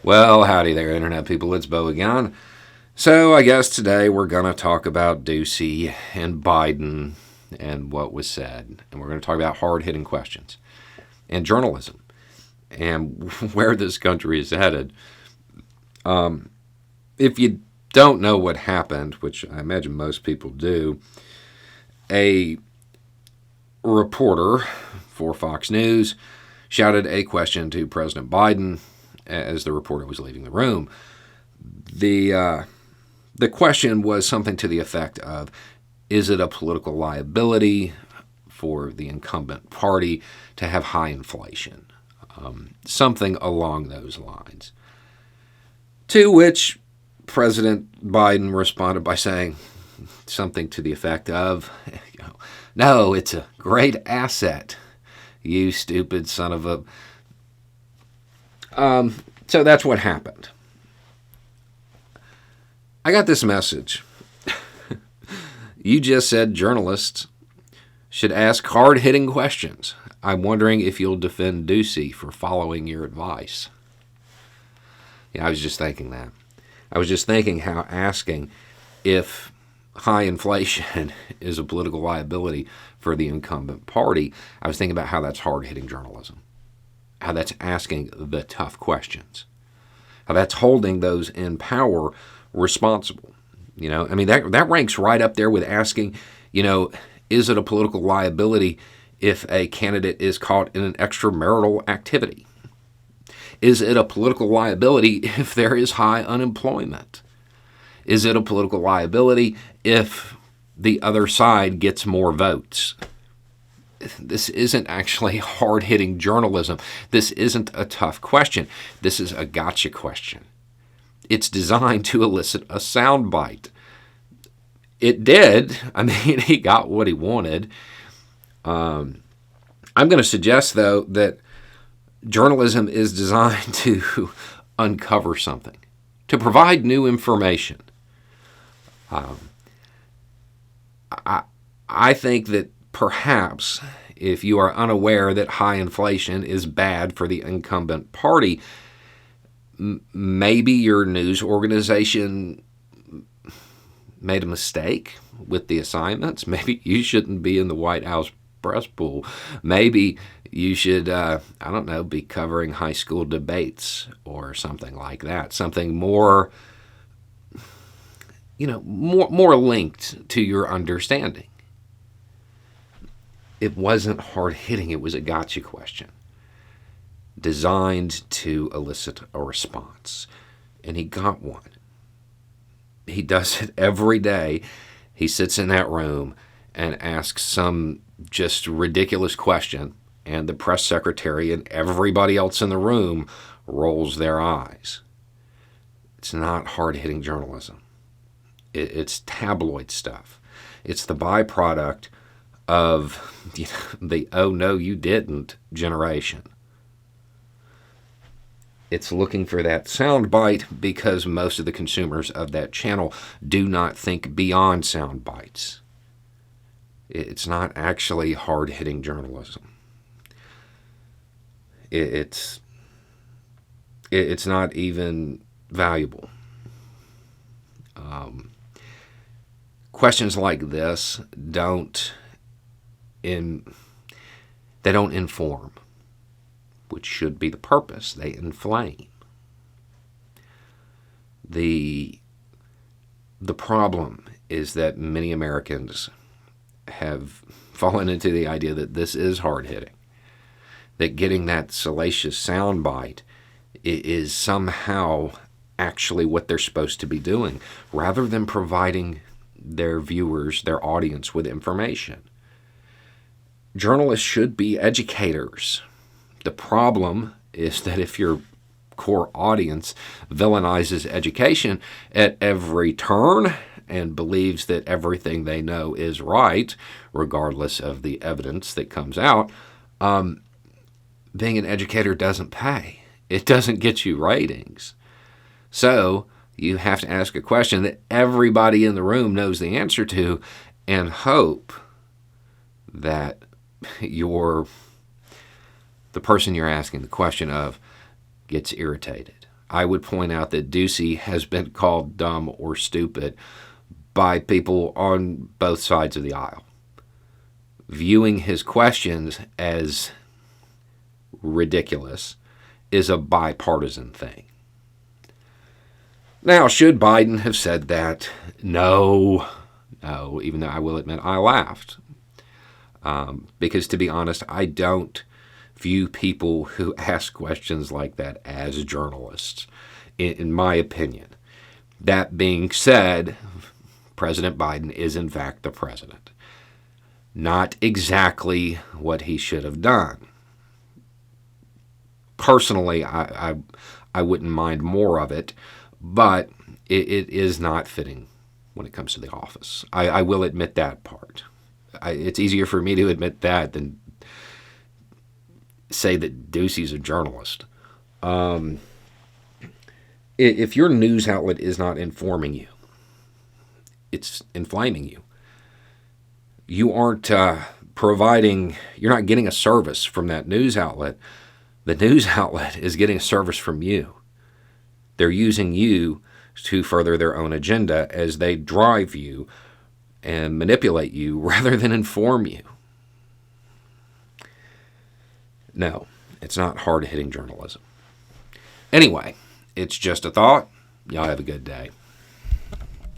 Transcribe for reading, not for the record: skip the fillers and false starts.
Well, howdy there, Internet people. It's Bo again. So, I guess today we're going to talk about Doocy and Biden and what was said. And we're going to talk about hard hitting questions and journalism and where this country is headed. If you don't know what happened, which I imagine most people do, a reporter for Fox News shouted a question to President Biden as the reporter was leaving the room. The question was something to the effect of, is it a political liability for the incumbent party to have high inflation? Something along those lines. To which President Biden responded by saying something to the effect of, no, it's a great asset, you stupid son of a... So that's what happened. I got this message. You just said journalists should ask hard-hitting questions. I'm wondering if you'll defend Doocy for following your advice. Yeah, I was just thinking that. I was just thinking how asking if high inflation is a political liability for the incumbent party, I was thinking about how that's hard-hitting journalism. How that's asking the tough questions. How that's holding those in power responsible. I mean, that ranks right up there with asking, is it a political liability if a candidate is caught in an extramarital activity? Is it a political liability if there is high unemployment? Is it a political liability if the other side gets more votes? This isn't actually hard-hitting journalism. This isn't a tough question. This is a gotcha question. It's designed to elicit a soundbite. It did. I mean, he got what he wanted. I'm going to suggest, though, that journalism is designed to uncover something, to provide new information. I think that perhaps if you are unaware that high inflation is bad for the incumbent party, maybe your news organization made a mistake with the assignments. Maybe you shouldn't be in the White House press pool. Maybe you should, be covering high school debates or something like that. Something more, more linked to your understanding. It wasn't hard-hitting. It was a gotcha question designed to elicit a response. And he got one. He does it every day. He sits in that room and asks some just ridiculous question, and the press secretary and everybody else in the room rolls their eyes. It's not hard-hitting journalism. It's tabloid stuff. It's the byproduct of the "oh no you didn't" generation. It's looking for that soundbite because most of the consumers of that channel do not think beyond sound bites. It's not actually hard-hitting journalism. It's not even valuable. Questions like this don't inform, which should be the purpose. They inflame. The problem is that many Americans have fallen into the idea that this is hard-hitting, that getting that salacious soundbite is somehow actually what they're supposed to be doing, rather than providing their viewers, their audience, with information. Journalists should be educators. The problem is that if your core audience villainizes education at every turn and believes that everything they know is right, regardless of the evidence that comes out, being an educator doesn't pay. It doesn't get you ratings. So you have to ask a question that everybody in the room knows the answer to and hope that the person you're asking the question of gets irritated I would point out that Doocy has been called dumb or stupid by people on both sides of the aisle, viewing his questions as ridiculous is a bipartisan thing. Now, should Biden have said that? No, even though I will admit I laughed. Because to be honest, I don't view people who ask questions like that as journalists, in my opinion. That being said, President Biden is in fact the president. Not exactly what he should have done. Personally, I wouldn't mind more of it, but it is not fitting when it comes to the office. I will admit that part. It's easier for me to admit that than say that Doocy's a journalist. If your news outlet is not informing you, it's inflaming you. You aren't providing, you're not getting a service from that news outlet. The news outlet is getting a service from you. They're using you to further their own agenda as they drive you and manipulate you rather than inform you. No, it's not hard-hitting journalism. Anyway, it's just a thought. Y'all have a good day.